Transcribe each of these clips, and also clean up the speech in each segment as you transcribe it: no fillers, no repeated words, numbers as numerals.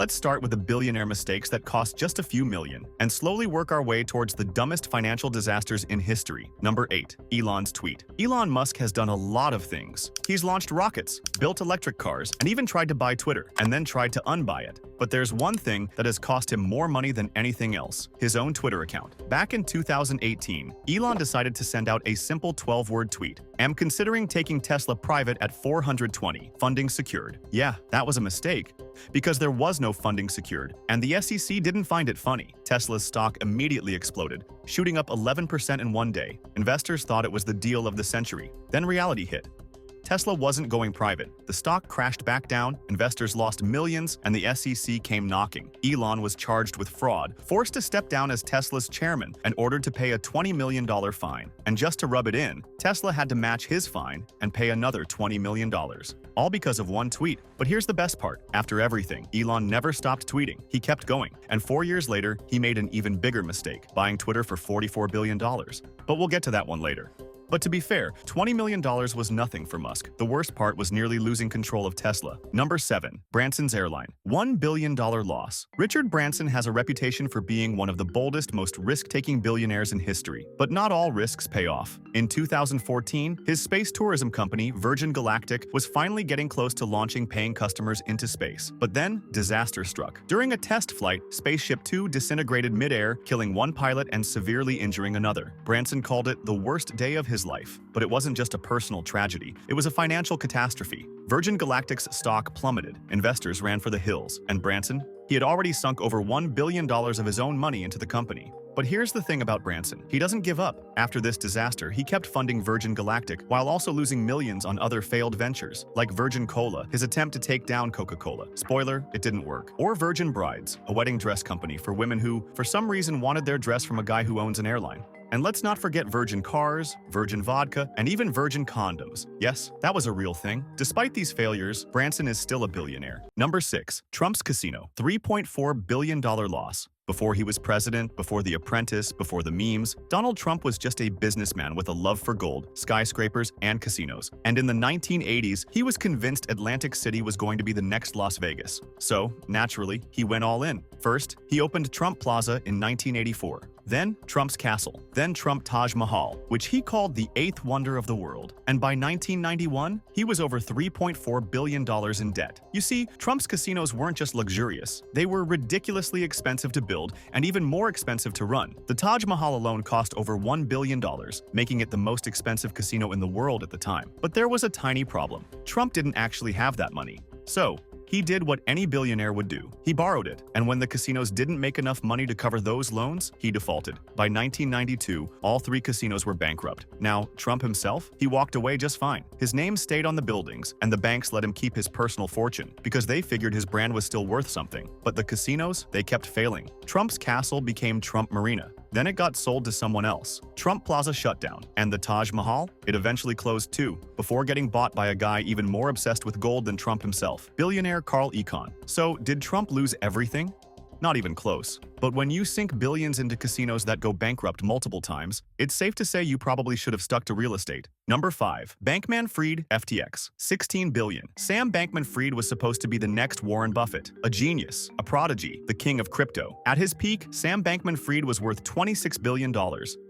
Let's start with the billionaire mistakes that cost just a few million, and slowly work our way towards the dumbest financial disasters in history. Number 8. Elon's tweet. Elon Musk has done a lot of things. He's launched rockets, built electric cars, and even tried to buy Twitter, and then tried to unbuy it. But there's one thing that has cost him more money than anything else: his own Twitter account. Back in 2018, Elon decided to send out a simple 12-word tweet. "Am considering taking Tesla private at 420, funding secured." Yeah, that was a mistake, because there was no funding secured, and the SEC didn't find it funny. Tesla's stock immediately exploded, shooting up 11% in one day. Investors thought it was the deal of the century. Then reality hit. Tesla wasn't going private. The stock crashed back down, investors lost millions, and the SEC came knocking. Elon was charged with fraud, forced to step down as Tesla's chairman, and ordered to pay a $20 million fine. And just to rub it in, Tesla had to match his fine and pay another $20 million. All because of one tweet. But here's the best part. After everything, Elon never stopped tweeting. He kept going. And 4 years later, he made an even bigger mistake, buying Twitter for $44 billion. But we'll get to that one later. But to be fair, $20 million was nothing for Musk. The worst part was nearly losing control of Tesla. Number 7. Branson's airline. $1 billion loss. Richard Branson has a reputation for being one of the boldest, most risk-taking billionaires in history. But not all risks pay off. In 2014, his space tourism company, Virgin Galactic, was finally getting close to launching paying customers into space. But then, disaster struck. During a test flight, Spaceship Two disintegrated mid-air, killing one pilot and severely injuring another. Branson called it the worst day of his life. But it wasn't just a personal tragedy, it was a financial catastrophe. Virgin Galactic's stock plummeted, investors ran for the hills, and Branson? He had already sunk over $1 billion of his own money into the company. But here's the thing about Branson. He doesn't give up. After this disaster, he kept funding Virgin Galactic while also losing millions on other failed ventures, like Virgin Cola, his attempt to take down Coca-Cola. Spoiler, it didn't work. Or Virgin Brides, a wedding dress company for women who, for some reason, wanted their dress from a guy who owns an airline. And let's not forget Virgin Cars, Virgin Vodka, and even Virgin Condoms. Yes, that was a real thing. Despite these failures, Branson is still a billionaire. Number 6. Trump's casino. $3.4 billion loss. Before he was president, before The Apprentice, before the memes, Donald Trump was just a businessman with a love for gold, skyscrapers, and casinos. And in the 1980s, he was convinced Atlantic City was going to be the next Las Vegas. So, naturally, he went all in. First, he opened Trump Plaza in 1984. Then Trump's Castle, then Trump Taj Mahal, which he called the 8th wonder of the world. And by 1991, he was over $3.4 billion in debt. You see, Trump's casinos weren't just luxurious. They were ridiculously expensive to build and even more expensive to run. The Taj Mahal alone cost over $1 billion, making it the most expensive casino in the world at the time. But there was a tiny problem. Trump didn't actually have that money. So, he did what any billionaire would do. He borrowed it, and when the casinos didn't make enough money to cover those loans, he defaulted. By 1992, all 3 casinos were bankrupt. Now, Trump himself? He walked away just fine. His name stayed on the buildings, and the banks let him keep his personal fortune, because they figured his brand was still worth something. But the casinos? They kept failing. Trump's castle became Trump Marina. Then it got sold to someone else. Trump Plaza shut down, and the Taj Mahal? It eventually closed too, before getting bought by a guy even more obsessed with gold than Trump himself, billionaire Carl Icahn. So, did Trump lose everything? Not even close. But when you sink billions into casinos that go bankrupt multiple times, it's safe to say you probably should have stuck to real estate. Number 5. Bankman-Fried, FTX. $16 billion. Sam Bankman-Fried was supposed to be the next Warren Buffett. A genius, a prodigy, the king of crypto. At his peak, Sam Bankman-Fried was worth $26 billion.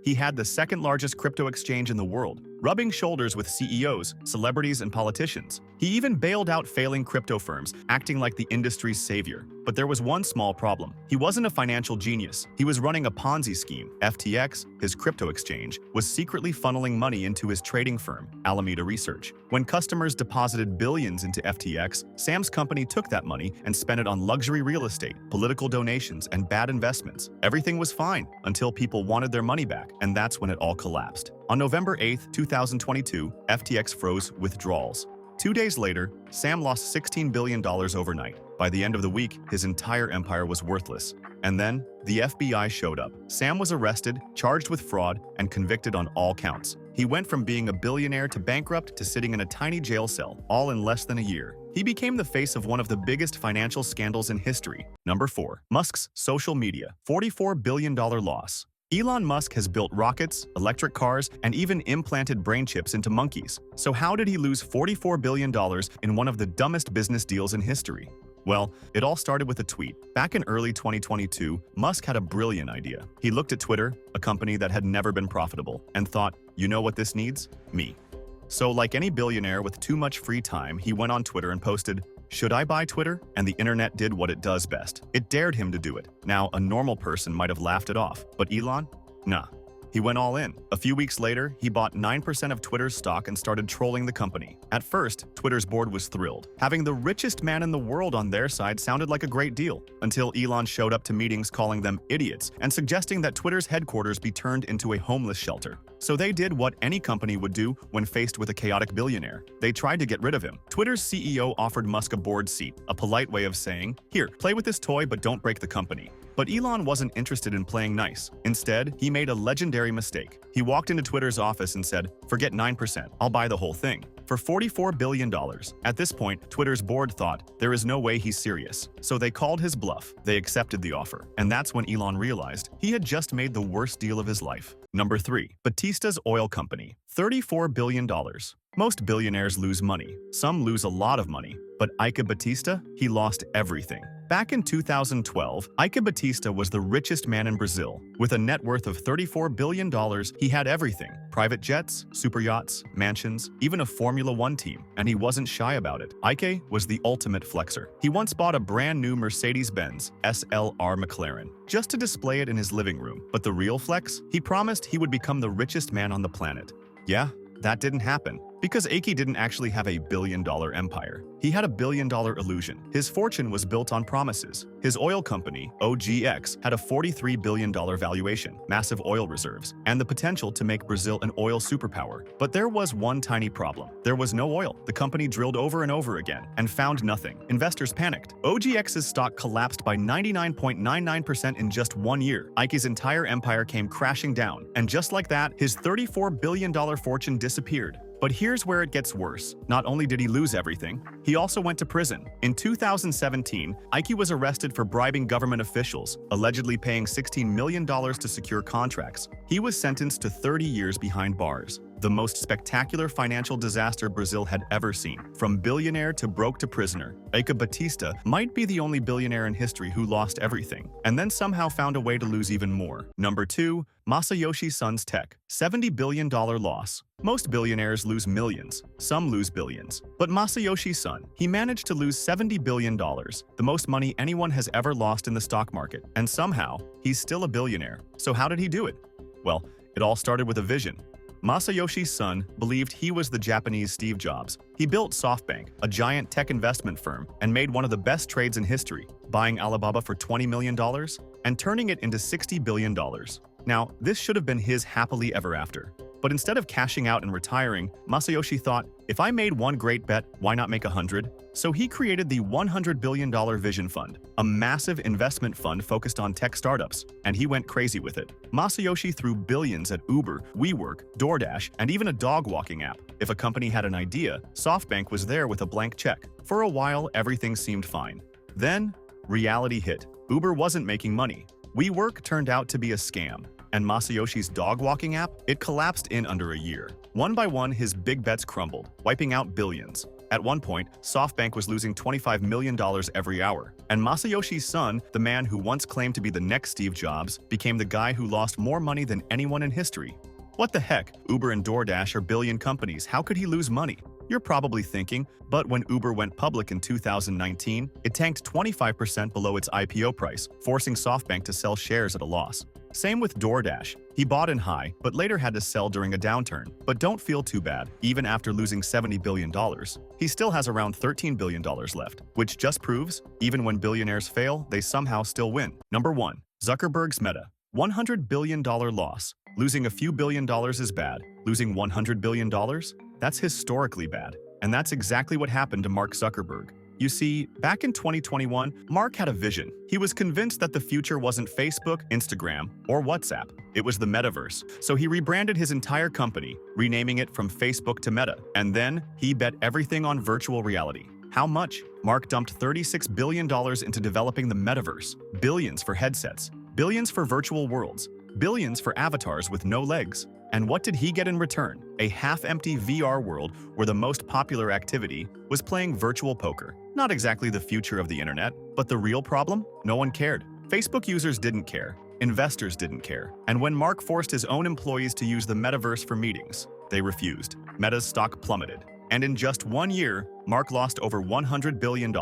He had the second largest crypto exchange in the world, rubbing shoulders with CEOs, celebrities, and politicians. He even bailed out failing crypto firms, acting like the industry's savior. But there was one small problem. He wasn't a financial genius. He was running a Ponzi scheme. FTX, his crypto exchange, was secretly funneling money into his trading firm, Alameda Research. When customers deposited billions into FTX, Sam's company took that money and spent it on luxury real estate, political donations, and bad investments. Everything was fine until people wanted their money back, and that's when it all collapsed. On November 8, 2022, FTX froze withdrawals. 2 days later, Sam lost $16 billion overnight. By the end of the week, his entire empire was worthless. And then, the FBI showed up. Sam was arrested, charged with fraud, and convicted on all counts. He went from being a billionaire to bankrupt to sitting in a tiny jail cell, all in less than a year. He became the face of one of the biggest financial scandals in history. Number 4. Musk's social media. $44 billion loss. Elon Musk has built rockets, electric cars, and even implanted brain chips into monkeys. So how did he lose $44 billion in one of the dumbest business deals in history? Well, it all started with a tweet. Back in early 2022, Musk had a brilliant idea. He looked at Twitter, a company that had never been profitable, and thought, you know what this needs? Me. So like any billionaire with too much free time, he went on Twitter and posted, "Should I buy Twitter?" And the internet did what it does best. It dared him to do it. Now, a normal person might have laughed it off, but Elon? Nah. He went all in. A few weeks later, he bought 9% of Twitter's stock and started trolling the company. At first, Twitter's board was thrilled. Having the richest man in the world on their side sounded like a great deal, until Elon showed up to meetings calling them idiots and suggesting that Twitter's headquarters be turned into a homeless shelter. So they did what any company would do when faced with a chaotic billionaire. They tried to get rid of him. Twitter's CEO offered Musk a board seat, a polite way of saying, "Here, play with this toy but don't break the company." But Elon wasn't interested in playing nice. Instead, he made a legendary mistake. He walked into Twitter's office and said, "Forget 9%, I'll buy the whole thing." For $44 billion. At this point, Twitter's board thought, there is no way he's serious. So they called his bluff. They accepted the offer. And that's when Elon realized he had just made the worst deal of his life. Number 3. Batista's oil company. $34 billion. Most billionaires lose money. Some lose a lot of money. But Ike Batista? He lost everything. Back in 2012, Ike Batista was the richest man in Brazil. With a net worth of $34 billion, he had everything. Private jets, super yachts, mansions, even a Formula One team. And he wasn't shy about it. Ike was the ultimate flexer. He once bought a brand new Mercedes-Benz SLR McLaren just to display it in his living room. But the real flex? He promised he would become the richest man on the planet. Yeah, that didn't happen. Because Ike didn't actually have a billion-dollar empire. He had a billion-dollar illusion. His fortune was built on promises. His oil company, OGX, had a $43 billion valuation, massive oil reserves, and the potential to make Brazil an oil superpower. But there was one tiny problem. There was no oil. The company drilled over and over again and found nothing. Investors panicked. OGX's stock collapsed by 99.99% in just 1 year. Ike's entire empire came crashing down. And just like that, his $34 billion fortune disappeared. But here's where it gets worse. Not only did he lose everything, he also went to prison. In 2017, Ike was arrested for bribing government officials, allegedly paying $16 million to secure contracts. He was sentenced to 30 years behind bars. The most spectacular financial disaster Brazil had ever seen. From billionaire to broke to prisoner, Ike Batista might be the only billionaire in history who lost everything, and then somehow found a way to lose even more. Number 2. Masayoshi Son's Tech. $70 billion loss. Most billionaires lose millions, some lose billions. But Masayoshi Son, he managed to lose $70 billion, the most money anyone has ever lost in the stock market. And somehow, he's still a billionaire. So how did he do it? Well, it all started with a vision. Masayoshi Son believed he was the Japanese Steve Jobs. He built SoftBank, a giant tech investment firm, and made one of the best trades in history, buying Alibaba for $20 million and turning it into $60 billion. Now, this should have been his happily ever after. But instead of cashing out and retiring, Masayoshi thought, if I made one great bet, why not make 100? So he created the $100 billion Vision Fund, a massive investment fund focused on tech startups, and he went crazy with it. Masayoshi threw billions at Uber, WeWork, DoorDash, and even a dog walking app. If a company had an idea, SoftBank was there with a blank check. For a while, everything seemed fine. Then, reality hit. Uber wasn't making money. WeWork turned out to be a scam. And Masayoshi's dog walking app, it collapsed in under a year. One by one, his big bets crumbled, wiping out billions. At one point, SoftBank was losing $25 million every hour. And Masayoshi Son, the man who once claimed to be the next Steve Jobs, became the guy who lost more money than anyone in history. What the heck? Uber and DoorDash are billion companies. How could he lose money? You're probably thinking, but when Uber went public in 2019, it tanked 25% below its IPO price, forcing SoftBank to sell shares at a loss. Same with DoorDash. He bought in high, but later had to sell during a downturn. But don't feel too bad. Even after losing $70 billion, he still has around $13 billion left, which just proves, even when billionaires fail, they somehow still win. Number 1. Zuckerberg's Meta. $100 billion loss. Losing a few billion dollars is bad. Losing $100 billion? That's historically bad. And that's exactly what happened to Mark Zuckerberg. You see, back in 2021, Mark had a vision. He was convinced that the future wasn't Facebook, Instagram, or WhatsApp. It was the metaverse. So he rebranded his entire company, renaming it from Facebook to Meta. And then he bet everything on virtual reality. How much? Mark dumped $36 billion into developing the metaverse. Billions for headsets. Billions for virtual worlds. Billions for avatars with no legs. And what did he get in return? A half-empty VR world where the most popular activity was playing virtual poker. Not exactly the future of the internet, but the real problem? No one cared. Facebook users didn't care. Investors didn't care. And when Mark forced his own employees to use the metaverse for meetings, they refused. Meta's stock plummeted. And in just 1 year, Mark lost over $100 billion.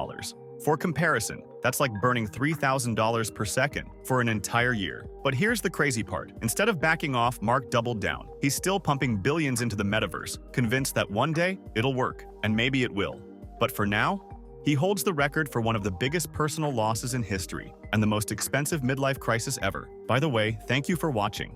For comparison, that's like burning $3,000 per second for an entire year. But here's the crazy part. Instead of backing off, Mark doubled down. He's still pumping billions into the metaverse, convinced that one day it'll work, and maybe it will. But for now, he holds the record for one of the biggest personal losses in history and the most expensive midlife crisis ever. By the way, thank you for watching.